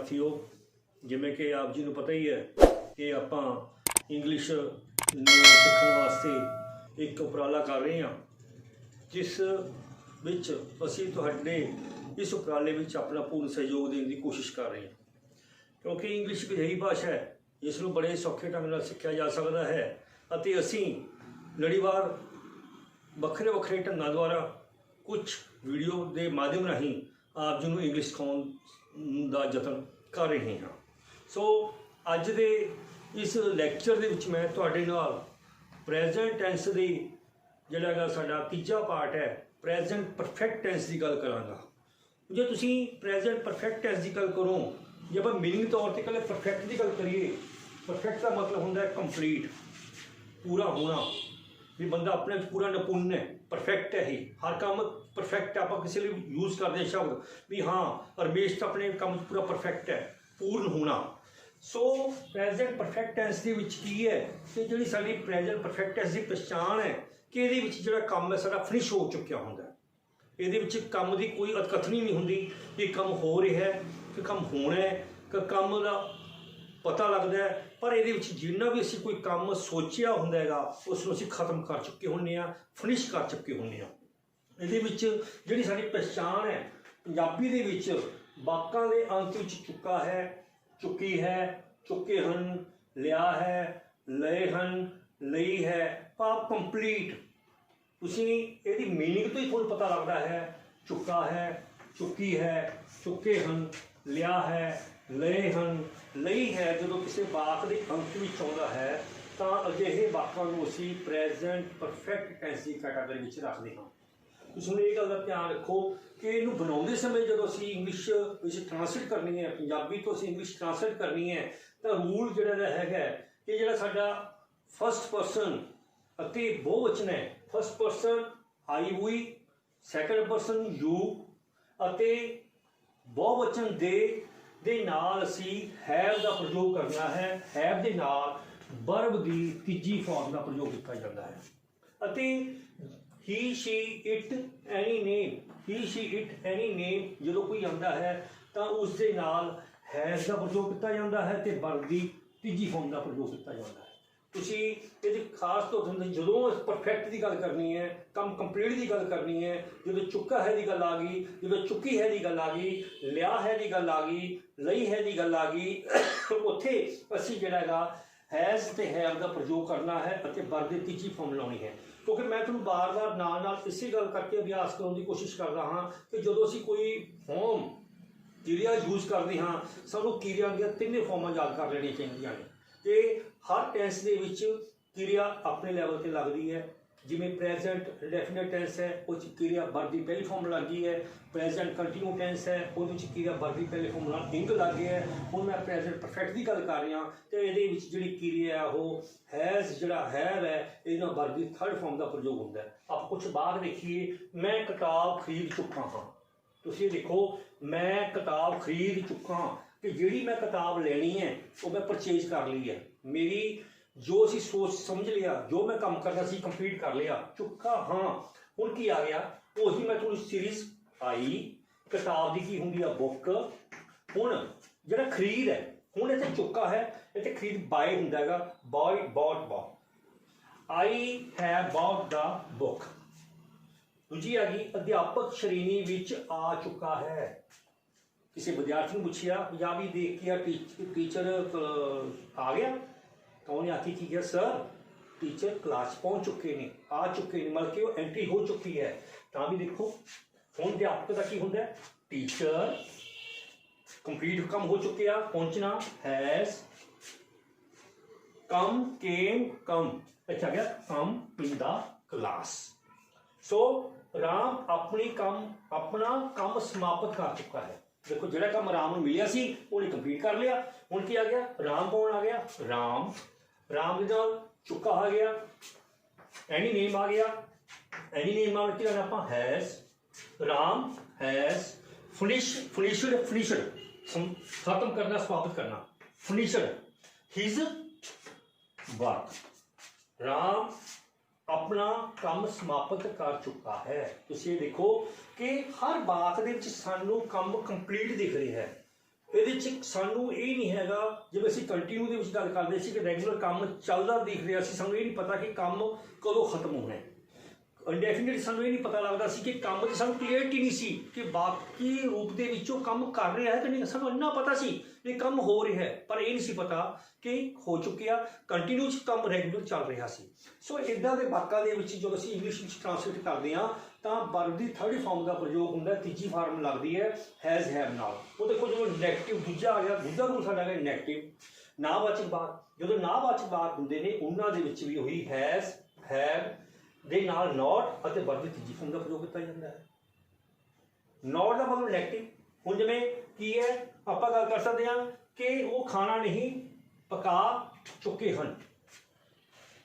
साथियों, जिमें कि आप जी ਨੂੰ पता ही है कि ਆਪਾਂ इंग्लिश ਨੂੰ ਸਿੱਖਣ ਵਾਸਤੇ एक ਉਪਰਾਲਾ कर रहे हैं, जिस ਵਿੱਚ ਅਸੀਂ ਤੁਹਾਡੇ इस ਉਪਰਾਲੇ ਵਿੱਚ ਆਪਣਾ पूर्ण सहयोग देने की कोशिश कर रहे हैं, क्योंकि इंग्लिश एक अजिही भाषा है जिस ਨੂੰ बड़े सौखे ढंग ਨਾਲ ਸਿੱਖਿਆ ਜਾ ਸਕਦਾ ਹੈ ਅਤੇ ਅਸੀਂ ਲੜੀਵਾਰ ਵੱਖਰੇ ਵੱਖਰੇ ਢੰਗਾਂ ਦੁਆਰਾ ਕੁਝ ਵੀਡੀਓ ਦੇ ਮਾਧਿਅਮ ਰਾਹੀਂ ਆਪ ਜੀ ਨੂੰ ਇੰਗਲਿਸ਼ ਸਿਖਾਉਣ ਦਾ ਯਤਨ कर रहे हैं। सो अज दे इस लैक्चर दे विच मैं तुहाडे नाल प्रेजेंट टेंस दी जिहड़ा गा साडा तीजा पार्ट है प्रेजेंट परफेक्ट टेंस की गल करांगा। जे तुसीं प्रेजेंट परफेक्ट टेंस की गल करो, जे आपां मीनिंग तौर ते कल्ले परफेक्ट की गल करिए, परफेक्ट का मतलब हुंदा है कंप्लीट, पूरा होना, भी बंदा अपने पूरा निपुण है, परफेक्ट है ही हर काम परफेक्ट। आप किसी लिए यूज़ करते हैं शब्द भी हाँ रमेश तो अपने काम पूरा परफेक्ट है, पूर्ण होना। सो प्रेजेंट परफेक्ट टेंस के विच की है कि जी साडी प्रेजेंट परफेक्ट टेंस की पहचान है कि ये जो काम है सारा फिनिश हो चुका होंगे, ये काम की कोई अतकथनी नहीं होंगी कि काम हो रहा है कि काम होना है कि काम का पता लगता है, पर ये जिन्ना भी असी कोई काम सोचिया होंगे उसनों असी खत्म कर चुके होंगे, फिनिश कर चुके होंगे। ये जी साडी पहचान है पंजाबी दे विच वाकां दे अंत विच चुका है, चुकी है, चुके हन, लिया है, लए हन, लई है, भाव कंप्लीट। तुसीं इहदी मीनिंग तो ही तुहानूं पता लगता है चुका है, चुकी है, चुके हन, लिया है, लए हन, लई है। जदों किसी वाक के अंत विच आउंदा है तां अजिहे वाकां नूं असीं प्रेजेंट परफेक्ट टेंस की कैटागरी विच रखदे हां। तुसीं ये गल का ध्यान रखो कि इनू बनाते समय जो असी इंग्लिश ट्रांसलेट करनी है, पंजाबी तो असी इंग्लिश ट्रांसलेट करनी है, तो रूल जोड़ा है कि जो साडा फस्ट परसन अति बहुवचन है, फस्ट परसन आई हुई, सैकेंड परसन यू अते बहुवचन दे नाल असी हैव का प्रयोग करना है। हैव दे नाल वर्ब की तीजी फॉर्म का प्रयोग किया जाता है। अते he she it any name, he she it any name जो कोई आता है तो उस दे नाल हैज़ का प्रयोग किया जाता है तो वर्ब की तीजी फॉर्म का प्रयोग किया जाता है। तुसीं ये खास तौर पर जो परफेक्ट की गल करनी है, काम कंप्लीट की गल करनी है, जो चुका है की गल आ गई, जो चुकी है की गल आ गई, लिया है की गल आ गई, लई है की गल आ गई, उत्थे असीं जिहड़ा हैज़ ते हैव का प्रयोग करना है और वर्ब की तीजी फॉर्म लानी है। क्योंकि मैं तुहानूं बार बार नाल इसी गल करके अभ्यास करने की कोशिश कर रहा हाँ कि जो असीं कोई फॉर्म क्रिया यूज़ करते हाँ सानूं क्रिया दी तीनों फॉर्मां याद कर लेनी चाहिए ने कि हर टेंस दे विच क्रिया अपने लैवल पर लगती है। जिमें प्रेजेंट डेफिनेट टेंस है उस क्रिया वर्ब की पहली फॉर्म लग गई है, प्रेजेंट कंटिन्यू टेंस है वो क्रिया वर्ब की पहली फॉर्म नाल इंग लग गया है। हुण मैं प्रेजेंट परफेक्ट की गल कर रहा तो ये जी क्रिया है वो हैज़ जिहड़ा हैव है ये वर्ब की थर्ड फॉर्म का प्रयोग होता है। आप कुछ बात देखिए, मैं किताब खरीद चुका हाँ, तुसीं देखो मैं किताब खरीद चुका कि जिहड़ी मैं किताब लेनी है वो मैं परचेज कर ली है, मेरी जो असी सोच समझ लिया, जो मैं काम करना सी कंप्लीट कर लिया, चुका हाँ। हुण की आ गया उही मैं थोड़ी सीरीज आई किताब की की होंगी बुक। हुण जिहड़ा खरीद है हुण इत्थे चुका है, इत्थे खरीद बाय हुंदा हैगा, buy bought bought, I have bought the book. दूजी आ गई अध्यापक श्रेणी विच आ चुका है। किसी विद्यार्थी ने पूछिया या भी देख के टीचर आ गया तो उन्हें आखी की गया सर टीचर क्लास पहुंच चुके ने, आ चुके ने, मतलब कि वो एंट्री हो चुकी है। तो भी देखो हुण अध्यापक का की होंदा है टीचर कंप्लीट कम हो चुके हैं, पहुंचना हैज़ कम, केम कम, अच्छा गया कम इन द क्लास। सो राम अपना काम समाप्त कर चुका है। देखो जो काम राम को मिलिया सी उन्हें कंप्लीट कर लिया। हुण की आ गया राम कौन आ गया, राम, राम के नाल चुका आ गया, एनी नेम आ गया, एनी नेम नाल की लगा आपां has, Ram has finished, finished खत्म करना, समाप्त करना, फिनिश्ड हिज वर्क। राम अपना काम समाप्त कर चुका है। तुसीं देखो कि हर बात दे विच सानूं काम कंप्लीट दिख रहा है, ਇਹਦੇ 'ਚ ਸਾਨੂੰ ਇਹ ਨਹੀਂ ਹੈਗਾ, ਜਿਵੇਂ ਅਸੀਂ ਕੰਟੀਨਿਊ ਦੇ ਵਿੱਚ ਗੱਲ ਕਰਦੇ ਸੀ ਕਿ ਰੈਗੂਲਰ ਕੰਮ ਚੱਲਦਾ ਦਿਖ ਰਿਹਾ ਸੀ, ਸਾਨੂੰ ਇਹ ਨਹੀਂ ਪਤਾ ਕਿ ਕੰਮ ਕਦੋਂ ਖਤਮ ਹੋਣਾ ਹੈ। ਡੈਫੀਨੇਟਲੀ ਸਾਨੂੰ ਇਹ ਨਹੀਂ ਪਤਾ ਲੱਗਦਾ ਸੀ ਕਿ ਕੰਮ ਦੀ ਸਾਨੂੰ ਕਲੀਅਰਟੀ ਨਹੀਂ ਸੀ ਕਿ ਬਾਕੀ ਰੂਪ ਦੇ ਵਿੱਚੋਂ ਕੰਮ ਕਰ ਰਿਹਾ ਹੈ ਕਿ ਨਹੀਂ। ਸਾਨੂੰ ਇੰਨਾ ਪਤਾ ਸੀ ਕਿ ਕੰਮ ਹੋ ਰਿਹਾ ਹੈ, ਪਰ ਇਹ ਨਹੀਂ ਸੀ ਪਤਾ ਕਿ ਹੋ ਚੁੱਕਿਆ, ਕੰਟੀਨਿਊਸ ਕੰਮ ਰੈਗੂਲਰ ਚੱਲ ਰਿਹਾ ਸੀ। ਸੋ ਇੱਦਾਂ ਦੇ ਵਾਕਾਂ ਦੇ ਵਿੱਚ ਜਦੋਂ ਅਸੀਂ ਇੰਗਲਿਸ਼ ਵਿੱਚ ਟ੍ਰਾਂਸਲੇਟ ਕਰਦੇ ਹਾਂ ਤਾਂ ਵਰਬ ਦੀ ਥਰਡ ਫਾਰਮ ਦਾ ਪ੍ਰਯੋਗ ਹੁੰਦਾ, ਤੀਜੀ ਫਾਰਮ ਲੱਗਦੀ ਹੈ ਹੈਜ਼ ਹੈਵ ਨਾਲ। ਉਹ ਦੇਖੋ ਜਦੋਂ ਨੈਗੇਟਿਵ ਦੂਜਾ ਆ ਗਿਆ, ਦੂਜਾ ਰੂਲ ਸਾਡਾ ਹੈਗਾ ਨੈਗੇਟਿਵ ਨਾਂਹਵਾਚਕ ਵਾਕ। ਜਦੋਂ ਨਾਂਹਵਾਚਕ ਵਾਕ ਹੁੰਦੇ ਨੇ ਉਹਨਾਂ ਦੇ ਵਿੱਚ ਵੀ ਉਹੀ ਹੈਜ਼ ਹੈਵ ਦੇ ਨਾਲ ਨੋਟ ਅਤੇ ਵਰਬ ਦੀ ਤੀਜੀ ਫਾਰਮ ਦਾ ਪ੍ਰਯੋਗ ਕੀਤਾ ਜਾਂਦਾ ਹੈ। ਨੋਟ ਦਾ ਮਤਲਬ ਨੈਗੇਟਿਵ। ਹੁਣ ਜਿਵੇਂ ਕੀ ਹੈ, ਆਪਾਂ ਗੱਲ ਕਰ ਸਕਦੇ ਹਾਂ ਕਿ ਉਹ ਖਾਣਾ ਨਹੀਂ ਪਕਾ ਚੁੱਕੇ ਹਨ।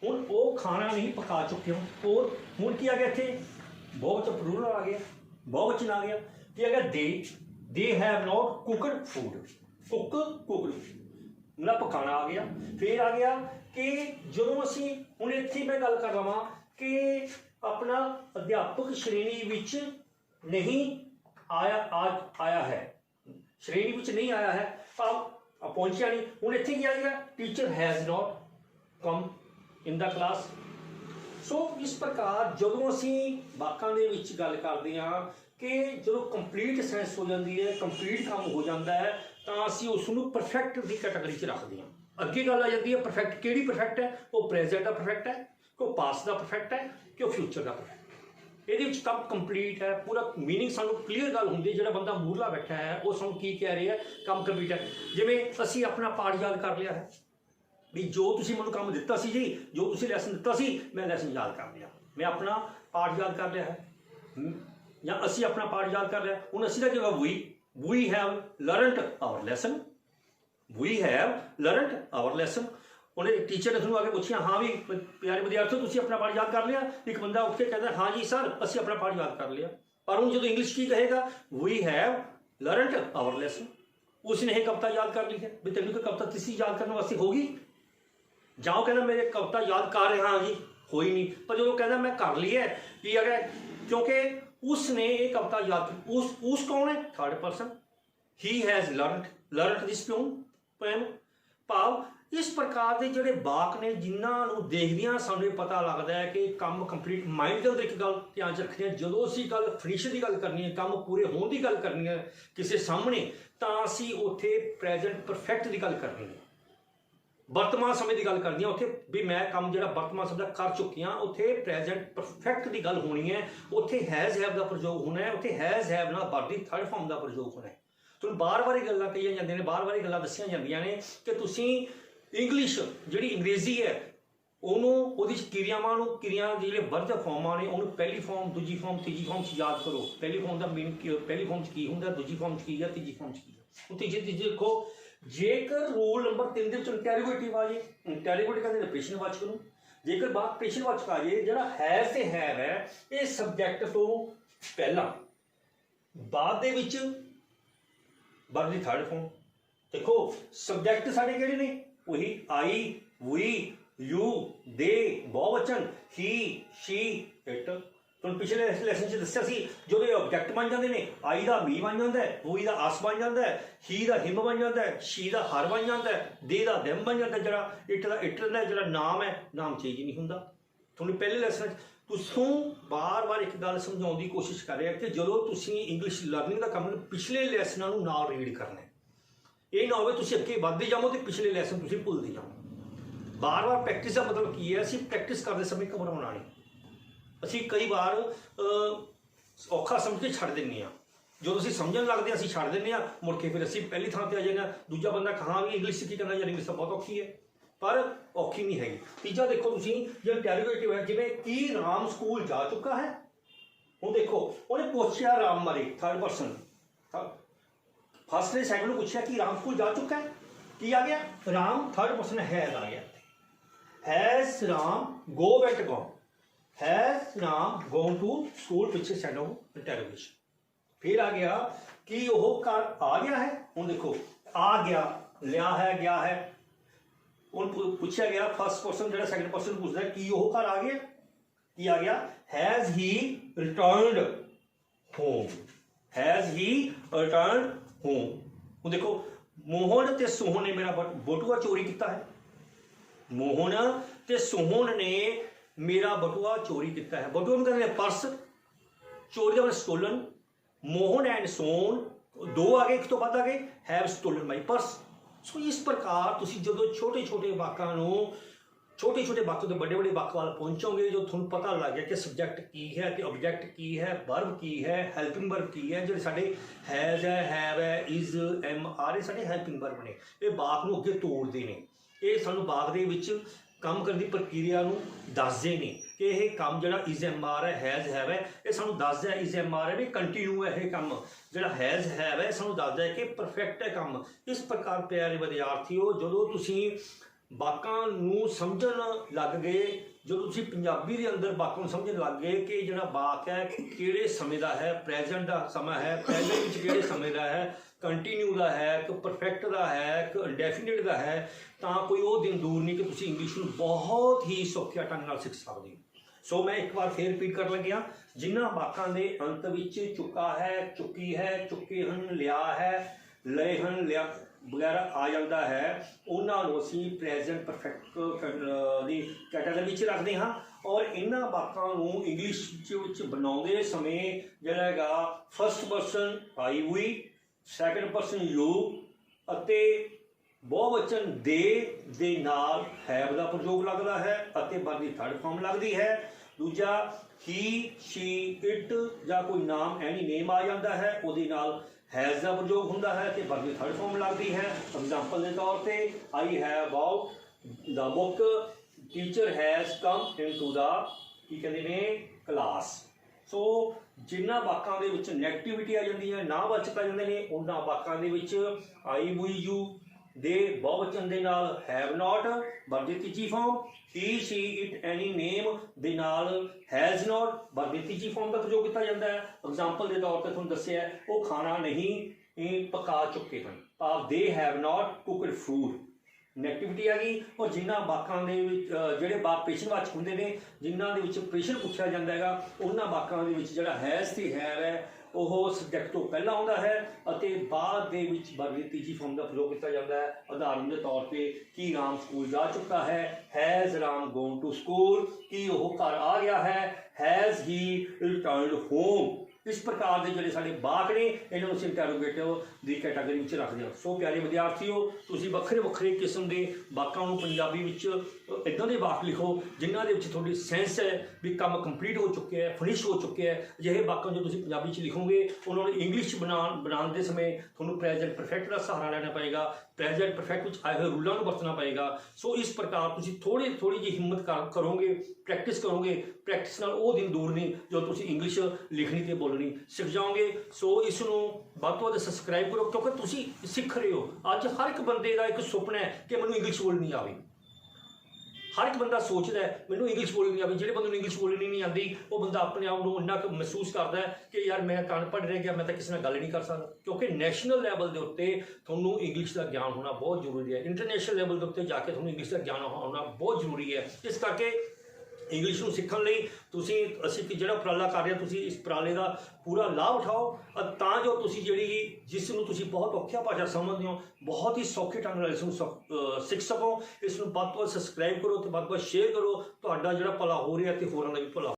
ਹੁਣ ਉਹ ਖਾਣਾ ਨਹੀਂ ਪਕਾ ਚੁੱਕੇ ਹਨ। ਔਰ ਹੁਣ ਕੀ ਆ ਗਿਆ ਇੱਥੇ, ਬਹੁਵਚਨ ਪਲੂਰਲ ਆ ਗਿਆ, ਬਹੁਵਚਨ ਆ ਗਿਆ। ਕੀ ਆ ਗਿਆ, they have note cooked food. Cooked ਮਤਲਬ ਪਕਾਣਾ ਆ ਗਿਆ। ਫਿਰ ਆ ਗਿਆ ਕਿ ਜਦੋਂ ਅਸੀਂ ਹੁਣ ਇੱਥੇ ਮੈਂ ਗੱਲ ਕਰ ਲਵਾਂ ਕਿ ਆਪਣਾ ਅਧਿਆਪਕ ਸ਼੍ਰੇਣੀ ਵਿੱਚ ਨਹੀਂ ਆਇਆ ਹੈ, ਸ਼੍ਰੇਣੀ ਵਿੱਚ ਨਹੀਂ ਆਇਆ ਹੈ, ਪਹੁੰਚਿਆ ਨਹੀਂ। ਹੁਣ ਇੱਥੇ ਕੀ ਆ ਗਿਆ, teacher has not come in the class. So ਇਸ ਪ੍ਰਕਾਰ ਜਦੋਂ ਅਸੀਂ ਵਾਕਾਂ ਦੇ ਵਿੱਚ ਗੱਲ ਕਰਦੇ ਹਾਂ ਕਿ ਜਦੋਂ ਕੰਪਲੀਟ ਸੈਂਸ ਹੋ ਜਾਂਦੀ ਹੈ, ਕੰਪਲੀਟ ਕੰਮ ਹੋ ਜਾਂਦਾ ਹੈ, ਤਾਂ ਅਸੀਂ ਉਸ ਨੂੰ ਪਰਫੈਕਟ ਦੀ ਕੈਟਾਗਰੀ 'ਚ ਰੱਖਦੇ ਹਾਂ। ਅੱਗੇ ਗੱਲ ਆ ਜਾਂਦੀ ਹੈ ਪਰਫੈਕਟ। ਕਿਹੜੀ ਪਰਫੈਕਟ ਹੈ? ਉਹ ਪ੍ਰੈਜ਼ੈਂਟ ਦਾ ਪਰਫੈਕਟ ਹੈ, ਕਿ ਉਹ ਪਾਸਟ ਦਾ ਪਰਫੈਕਟ ਹੈ, ਕਿ ਉਹ ਫਿਊਚਰ ਦਾ ਪਰਫੈਕਟ। ਇਹਦੇ ਵਿੱਚ ਕੰਮ ਕੰਪਲੀਟ ਹੈ, ਪੂਰਾ ਮੀਨਿੰਗ ਸਾਨੂੰ ਕਲੀਅਰ ਗੱਲ ਹੁੰਦੀ ਹੈ। ਜਿਹੜਾ ਬੰਦਾ ਮੂਹਰਲਾ ਬੈਠਾ ਹੈ ਉਹ ਸਾਨੂੰ ਕੀ ਕਹਿ ਰਿਹਾ, ਕੰਮ ਕੰਪਲੀਟ ਹੈ। ਜਿਵੇਂ ਅਸੀਂ ਆਪਣਾ ਪਾਠ ਯਾਦ ਕਰ ਲਿਆ ਹੈ ਵੀ ਜੋ ਤੁਸੀਂ ਮੈਨੂੰ ਕੰਮ ਦਿੱਤਾ ਸੀ ਜੀ, ਜੋ ਤੁਸੀਂ ਲੈਸਨ ਦਿੱਤਾ ਸੀ, ਮੈਂ ਲੈਸਨ ਯਾਦ ਕਰ ਲਿਆ, ਮੈਂ ਆਪਣਾ ਪਾਠ ਯਾਦ ਕਰ ਲਿਆ ਹੈ, ਜਾਂ ਅਸੀਂ ਆਪਣਾ ਪਾਠ ਯਾਦ ਕਰ ਲਿਆ। ਹੁਣ ਅਸੀਂ ਦਾ ਕੀ ਹੋਗਾ, we have learned our lesson. We have learned our lesson. ਉਹਨੇ ਟੀਚਰ ਨੇ ਤੁਹਾਨੂੰ ਆ ਕੇ ਪੁੱਛਿਆ, ਹਾਂ ਵੀ ਪਿਆਰੇ ਵਿਦਿਆਰਥੀਓ ਤੁਸੀਂ ਆਪਣਾ ਪਾਠ ਯਾਦ ਕਰ ਲਿਆ? ਇੱਕ ਬੰਦਾ ਉੱਠ ਕੇ ਕਹਿੰਦਾ ਹਾਂ ਜੀ ਸਰ ਅਸੀਂ ਆਪਣਾ ਪਾਠ ਯਾਦ ਕਰ ਲਿਆ। ਪਰ ਹੁਣ ਜਦੋਂ ਇੰਗਲਿਸ਼ ਕੀ ਕਹੇਗਾ, we have learned our lesson. ਉਸਨੇ ਇਹ ਕਵਿਤਾ ਯਾਦ ਕਰ ਲਈ ਹੈ। ਵੀ ਤੈਨੂੰ ਕੋਈ ਕਵਿਤਾ ਤੁਸੀਂ ਯਾਦ ਕਰਨ ਵਾਸਤੇ ਹੋਗੀ? ਜਾਂ ਉਹ ਕਹਿੰਦਾ ਮੇਰੇ ਕਵਿਤਾ ਯਾਦ ਕਰ ਰਿਹਾ ਜੀ, ਹੋਈ ਨਹੀਂ। ਪਰ ਜਦੋਂ ਕਹਿੰਦਾ ਮੈਂ ਕਰ ਲਈ ਹੈ, ਕੀ ਆ ਗਿਆ, ਕਿਉਂਕਿ ਉਸਨੇ ਇਹ ਕਵਿਤਾ ਯਾਦ ਕੀਤੀ। ਉਸ ਕੌਣ ਹੈ? Third person. He has learned this poem. ਭਾਵ ਇਸ ਪ੍ਰਕਾਰ ਦੇ ਜਿਹੜੇ ਵਾਕ ਨੇ ਜਿਨ੍ਹਾਂ ਨੂੰ ਦੇਖਦਿਆਂ ਸਾਨੂੰ ਇਹ ਪਤਾ ਲੱਗਦਾ ਹੈ ਕਿ ਕੰਮ ਕੰਪਲੀਟ। ਮਾਈਂਡ ਦੇ ਅੰਦਰ ਇੱਕ ਗੱਲ ਧਿਆਨ 'ਚ ਰੱਖਣੀ ਹੈ, ਜਦੋਂ ਅਸੀਂ ਗੱਲ ਫਿਨਿਸ਼ ਦੀ ਗੱਲ ਕਰਨੀ ਹੈ, ਕੰਮ ਪੂਰੇ ਹੋਣ ਦੀ ਗੱਲ ਕਰਨੀ ਹੈ ਕਿਸੇ ਸਾਹਮਣੇ, ਤਾਂ ਅਸੀਂ ਉੱਥੇ ਪ੍ਰੈਜ਼ੈਂਟ ਪਰਫੈਕਟ ਦੀ ਗੱਲ ਕਰਨੀ ਹੈ, ਵਰਤਮਾਨ ਸਮੇਂ ਦੀ ਗੱਲ ਕਰਨੀ ਹੈ। ਉੱਥੇ ਵੀ ਮੈਂ ਕੰਮ ਜਿਹੜਾ ਵਰਤਮਾਨ ਸਮੇਂ ਦਾ ਕਰ ਚੁੱਕੀ ਹਾਂ, ਉੱਥੇ ਪ੍ਰੈਜ਼ੈਂਟ ਪਰਫੈਕਟ ਦੀ ਗੱਲ ਹੋਣੀ ਹੈ। ਉੱਥੇ ਹੈਜ਼ ਹੈਵ ਦਾ ਪ੍ਰਯੋਗ ਹੋਣਾ ਹੈ, ਉੱਥੇ ਹੈਜ਼ ਹੈਵ ਨਾਲ ਵਰਬ ਦੀ ਥਰਡ ਫਾਰਮ ਦਾ ਪ੍ਰਯੋਗ ਹੋਣਾ ਹੈ। ਤੁਹਾਨੂੰ ਬਾਰ-ਬਾਰ ਇਹ ਗੱਲਾਂ ਕਹੀਆਂ ਜਾਂਦੀਆਂ ਨੇ, ਬਾਰ-ਬਾਰ ਇਹ ਗੱਲਾਂ ਦੱਸੀਆਂ ਜਾਂਦੀਆਂ ਨੇ ਕਿ ਤੁਸੀਂ ਇੰਗਲਿਸ਼ ਜਿਹੜੀ ਅੰਗਰੇਜ਼ੀ ਹੈ ਉਹਨੂੰ, ਉਹਦੀ ਕਿਰਿਆਵਾਂ ਨੂੰ, ਕਿਰਿਆ ਦੇ ਜਿਹੜੇ ਵਰਬ ਫਾਰਮਾਂ ਨੇ ਉਹਨੂੰ ਪਹਿਲੀ ਫਾਰਮ, ਦੂਜੀ ਫਾਰਮ, ਤੀਜੀ ਫਾਰਮ 'ਚ ਯਾਦ ਕਰੋ। ਪਹਿਲੀ ਫਾਰਮ ਦਾ ਮੀਨਿੰਗ ਕੀ, ਪਹਿਲੀ ਫਾਰਮ 'ਚ ਕੀ ਹੁੰਦਾ, ਦੂਜੀ ਫਾਰਮ 'ਚ ਕੀ ਹੈ, ਤੀਜੀ ਫਾਰਮ 'ਚ ਕੀ ਹੈ। ਹੁਣ ਤੀਜੇ ਦੇਖੋ, ਜੇਕਰ ਰੂਲ ਨੰਬਰ 3 ਦੇ ਵਿੱਚ ਇੰਟੈਰੋਗੇਟਿਵ ਆ ਜੇ, ਇੰਟੈਰੋਗੇਟਿਵ ਕਹਿੰਦੇ ਨੇ ਪ੍ਰਸ਼ਨਵਾਚਕ ਨੂੰ। ਜੇਕਰ ਬਾਤ ਪ੍ਰਸ਼ਨਵਾਚਕ ਆ ਜੇ, ਜਿਹੜਾ ਹੈਜ਼ ਤੇ ਹੈਵ ਹੈ ਇਹ ਸਬਜੈਕਟ ਤੋਂ ਪਹਿਲਾਂ, ਬਾਅਦ ਦੇ ਵਿੱਚ ਵਰਬ ਦੀ ਥਰਡ ਫਾਰਮ। ਦੇਖੋ ਸਬਜੈਕਟ ਸਾਡੇ ਕਿਹੜੇ ਨੇ? ਉਹੀ ਆਈ, ਵੀ, ਯੂ, ਦੇ, ਬਹੁਵਚਨ, ਹੀ, ਸ਼ੀ, ਇਟ। ਤੁਹਾਨੂੰ ਪਿਛਲੇ ਲੈਸਨ 'ਚ ਦੱਸਿਆ ਸੀ ਜਦੋਂ ਇਹ ਆਬਜੈਕਟ ਬਣ ਜਾਂਦੇ ਨੇ, ਆਈ ਦਾ ਮੀ ਬਣ ਜਾਂਦਾ ਹੈ, ਵੀ ਦਾ ਅਸ ਬਣ ਜਾਂਦਾ ਹੈ, ਹੀ ਦਾ ਹਿਮ ਬਣ ਜਾਂਦਾ ਹੈ, ਸ਼ੀ ਦਾ ਹਰ ਬਣ ਜਾਂਦਾ ਹੈ, ਦੇ ਦਾ ਦੈਮ ਬਣ ਜਾਂਦਾ, ਜਿਹੜਾ ਇਟ ਦਾ ਜਿਹੜਾ ਨਾਮ ਹੈ, ਨਾਮ ਚੇਂਜ ਨਹੀਂ ਹੁੰਦਾ। ਤੁਹਾਨੂੰ ਪਹਿਲੇ ਲੈਸਨ 'ਚ ਤੁਸੀਂ ਬਾਰ-ਬਾਰ ਇੱਕ ਗੱਲ ਸਮਝਾਉਣ ਦੀ ਕੋਸ਼ਿਸ਼ ਕਰ ਰਿਹਾ ਕਿ ਜਦੋਂ ਤੁਸੀਂ ਇੰਗਲਿਸ਼ ਲਰਨਿੰਗ ਦਾ ਕੰਮ ਪਿਛਲੇ ਲੈਸਨਾਂ ਨੂੰ ਨਾਲ ਰੀਡ ਕਰਨਾ, ਇਹ ਨਾ ਹੋਵੇ ਤੁਸੀਂ ਅੱਗੇ ਵੱਧਦੇ ਜਾਓ ਤੇ ਪਿਛਲੇ ਲੈਸਨ ਤੁਸੀਂ ਭੁੱਲਦੇ ਜਾਓ। ਬਾਰ-ਬਾਰ ਪ੍ਰੈਕਟਿਸ ਦਾ ਮਤਲਬ ਕੀ ਹੈ? ਅਸੀਂ ਪ੍ਰੈਕਟਿਸ ਕਰਦੇ ਸਮੇਂ ਘਬਰਾਉਣਾ ਨਹੀਂ। ਅਸੀਂ ਕਈ ਵਾਰ ਔਖਾ ਸਮਝ ਕੇ ਛੱਡ ਦਿੰਦੇ ਹਾਂ, ਜਦੋਂ ਅਸੀਂ ਸਮਝਣ ਲੱਗਦੇ ਹਾਂ ਅਸੀਂ ਛੱਡ ਦਿੰਦੇ ਹਾਂ, ਮੁੜ ਕੇ ਫਿਰ ਅਸੀਂ ਪਹਿਲੀ ਥਾਂ 'ਤੇ ਆ ਜਾਂਦੇ ਹਾਂ। ਦੂਜਾ ਬੰਦਾ ਕਹਾਂ ਵੀ ਇੰਗਲਿਸ਼ ਕੀ ਕਰਨਾ, ਯਾਰ ਇੰਗਲਿਸ਼ ਤਾਂ ਬਹੁਤ ਔਖੀ ਹੈ, ਪਰ ਔਖੀ ਨਹੀਂ ਹੈਗੀ। ਤੀਜਾ ਦੇਖੋ ਤੁਸੀਂ ਜਿਹੜਾ ਇੰਟੈਰੋਗੇਟਿਵ ਹੈ, ਜਿਵੇਂ ਕੀ ਰਾਮ ਸਕੂਲ ਜਾ ਚੁੱਕਾ ਹੈ। ਹੁਣ ਦੇਖੋ ਉਹਨੇ ਪੁੱਛਿਆ ਰਾਮ ਬਾਰੇ, ਥਰਡ ਪਰਸਨ। ਫਸਟ ਨੇ ਸੈਕਿੰਡ ਨੂੰ ਪੁੱਛਿਆ ਕਿ ਰਾਮ ਸਕੂਲ ਜਾ ਚੁੱਕਾ ਹੈ, ਕੀ ਆ ਗਿਆ? ਰਾਮ ਥਰਡ ਪਰਸਨ ਹੈਜ਼ ਆ ਗਿਆ। Has Ram go went gone, has Ram gone to school, पिछले साइड ऑफ इंटरोगेशन। फिर आ गया कि वो घर आ गया है। हुण देखो आ गया, लिया है, गया है। हुण पूछा गया फर्स्ट पर्सन जो सैकेंड पर्सन पूछता है कि वो घर आ गया, की आ गया? Has he returned home, has he returned home. ਹੁਣ देखो मोहन ते सोहन ने मेरा बटुआ चोरी किया है। मोहन ते सोहन ने मेरा बटुआ चोरी किया है। बटुआ में कहते हैं पर्स, चोरी का मतलब स्टोलन। मोहन एंड सोहन दो आ गए, एक तो बाद आ गए, हैव स्टोलन माई पर्स। सो इस प्रकार तुसी जो छोटे छोटे वाਕਾਂ ਨੂੰ छोटे छोटे वाक्यों के बड़े बड़े वाक वाल पहुँचोगे, जो थोड़ा पता लग गया कि सबजैक्ट की है, कि ऑब्जैक्ट की है, वर्ब की है, हैल्पिंग वर्ब की है। जो साढ़े हैज़ है, हैव है, इज़, एम, आर ये साढ़े हैल्पिंग वर्ब ने, ये वाक नूं अगे तोड़ते हैं। ये सानूं वाक दे विच काम करने की प्रक्रिया नूं दसदे ने कि यह काम जिहड़ा इज़ एम आर है, हैज़ हैव है, ये सानूं दसदा है। इज़ एम आर है भी कंटिन्यू है, यह काम जिहड़ा हैज़ हैव है सानूं दसदा है कि परफेक्ट है काम। इस प्रकार प्यारे विद्यार्थियों, जदों तुसीं वाਕਾਂ ਨੂੰ ਸਮਝਣ ਲੱਗ ਗਏ, ਜਦੋਂ ਤੁਸੀਂ ਪੰਜਾਬੀ ਦੇ ਅੰਦਰ ਵਾਕਾਂ ਨੂੰ ਸਮਝਣ ਲੱਗ ਗਏ ਕਿ ਜਿਹੜਾ ਵਾਕ ਹੈ ਕਿਹੜੇ ਸਮੇਂ ਦਾ ਹੈ, ਪ੍ਰੈਜ਼ੈਂਟ ਦਾ ਸਮਾਂ ਹੈ, ਪ੍ਰੈਜ਼ੈਂਟ ਵਿੱਚ ਕਿਹੜੇ ਸਮੇਂ ਦਾ ਹੈ, ਕੰਟੀਨਿਊ ਦਾ ਹੈ, ਕਿ ਪਰਫੈਕਟ ਦਾ ਹੈ, ਕਿ ਇੰਡੈਫੀਨਿਟ ਦਾ ਹੈ, ਤਾਂ ਕੋਈ ਉਹ ਦਿਨ ਦੂਰ ਨਹੀਂ ਕਿ ਤੁਸੀਂ ਇੰਗਲਿਸ਼ ਨੂੰ ਬਹੁਤ ਹੀ ਸੌਖੇ ਢੰਗ ਨਾਲ ਸਿੱਖ ਸਕਦੇ ਹੋ। ਸੋ ਮੈਂ ਇੱਕ ਵਾਰ ਫੇਰ ਰਿਪੀਟ ਕਰਨ ਲੱਗਿਆ, ਜਿਨ੍ਹਾਂ ਵਾਕਾਂ ਦੇ ਅੰਤ ਵਿੱਚ ਚੁੱਕਾ ਹੈ, ਚੁੱਕੀ ਹੈ, ਚੁੱਕੇ ਹਨ, ਲਿਆ ਹੈ, ਲਏ ਹਨ, ਲਿਆ ਵਗੈਰਾ ਆ ਜਾਂਦਾ ਹੈ, ਉਹਨਾਂ ਨੂੰ ਅਸੀਂ ਪ੍ਰੈਜ਼ੈਂਟ ਪਰਫੈਕਟ ਦੀ ਕੈਟਾਗਰੀ ਵਿੱਚ ਰੱਖਦੇ ਹਾਂ। ਔਰ ਇਹਨਾਂ ਵਾਕਾਂ ਨੂੰ ਇੰਗਲਿਸ਼ ਵਿੱਚ ਬਣਾਉਂਦੇ ਸਮੇਂ ਜਿਹੜਾ ਹੈਗਾ first person I we, second person you ਅਤੇ ਬਹੁਵਚਨ ਦੇ ਨਾਲ ਹੈਵ ਦਾ ਪ੍ਰਯੋਗ ਲੱਗਦਾ ਹੈ ਅਤੇ ਵਰਬ ਦੀ ਥਰਡ ਫਾਰਮ ਲੱਗਦੀ ਹੈ। ਦੂਜਾ ਹੀ, ਸ਼ੀ, ਇਟ ਜਾਂ ਕੋਈ ਨਾਮ ਐਨੀ ਨੇਮ ਆ ਜਾਂਦਾ ਹੈ, ਉਹਦੇ ਨਾਲ हैज़ का प्रयोग होंदा है कि वर्ब की थर्ड फॉर्म लगती है। एग्जाम्पल के तौर पर I have bought the book, teacher has come into the की कहते हैं क्लास। सो जिन्होंने वाकों के विच नैगेटिविटी आ जाती है, नावाचक आ जाते हैं, उन्होंने वाकों के विच आई वी यू दे बहुवचन के नाल हैव नॉट वर्ब की तीजी form, he, she, it, any name दे नाल हैज़ नॉट वर्ब की तीजी फॉर्म का प्रयोग किया जाता है। एग्जाम्पल के तौर पर तुहानूं दस्सिया वो खाना नहीं पका चुके हैं, भाव they have not cooked food, negativity आ गई। और जिन्होंने वाकों के जोड़े वाक प्रश्नवाचक होंगे ने, जिन्हों के प्रश्न पूछा जाता है, उन्होंने वाकों के जोड़ा हैज़ ते हैव है ਉਹ ਸਬਜੈਕਟ ਤੋਂ ਪਹਿਲਾਂ ਆਉਂਦਾ ਹੈ ਅਤੇ ਬਾਅਦ ਦੇ ਵਿੱਚ ਵਰਬ ਦੀ ਤੀਜੀ ਫਾਰਮ ਦਾ ਪ੍ਰਯੋਗ ਕੀਤਾ ਜਾਂਦਾ ਹੈ। ਉਦਾਹਰਨ ਦੇ ਤੌਰ 'ਤੇ ਕਿ ਰਾਮ ਸਕੂਲ ਜਾ ਚੁੱਕਾ ਹੈ, has Ram gone to school, ਕਿ ਉਹ ਘਰ ਆ ਗਿਆ ਹੈ, हैज़ ही रिटर्नड होम। इस प्रकार के जोड़े साढ़े वाक ने इन्होंने असीं इंटैरोगेटिव की कैटागरी में रखते हैं। सो प्यारे विद्यार्थियों, तुसीं वक्रे वक्रे किस्म के वाकों को पंजाबी इदां दे वाक लिखो जिन्हां दे विच तुहाडी सेंस है भी काम कंप्लीट हो चुके हैं, फिनिश हो चुके हैं। अजिहे वाकों जो तुसीं पंजाबी च लिखोगे उन्होंने इंग्लिश बनाने समय तुहानूं प्रैजेंट परफेक्ट का सहारा लेना पएगा, प्रैजेंट परफेक्ट विच आए हुए रूलों को वरतना पएगा। सो इस प्रकार तुसीं थोड़ी जी हिम्मत करोगे, प्रैक्टिस करोगे, प्रैक्टिस नाल वो दिन दूर नहीं जो तुसीं इंग्लिश लिखनी ते बोलनी सीख जाओगे। सो इसनूं वध तो वध सबसक्राइब करो, क्योंकि तुसीं सीख रहे हो। अज हर एक बंदे का एक सुपना है कि मैनूं इंग्लिश बोलनी आवे। हर एक बंदा सोचता है मैनूं इंग्लिश बोलनी नहीं आती। जिहड़े बंदे नूं इंग्लिश बोलनी नहीं आती वो बंदा अपने आप को इन्ना महसूस करता है कि यार मैं तो अनपढ़ रह गया, मैं तो किसी नाल गल नहीं कर सकता। क्योंकि नैशनल लैवल के उत्ते तुहानूं इंग्लिश का ज्ञान होना बहुत जरूरी है, इंटरनेशनल लैवल के उत्ते जाके तुहानूं इंग्लिश का ज्ञान होना बहुत जरूरी है। इस करके इंग्लिश को सीखण लई तुसीं असीं जिहड़ा उपराला कर रहे तुसीं इस उपराले का पूरा लाभ उठाओ तां जो तुसीं जिहड़ी जिसनूं तुसीं बहुत औखिया भाषा समझदे हो बहुत ही सौखे ढंग नाल इसनूं सीख सको। इसनूं वध तो वध सबसक्राइब करो ते वध तो वध शेयर करो। तुहाडा जिहड़ा भला हो रहा ते होरां दा भी भला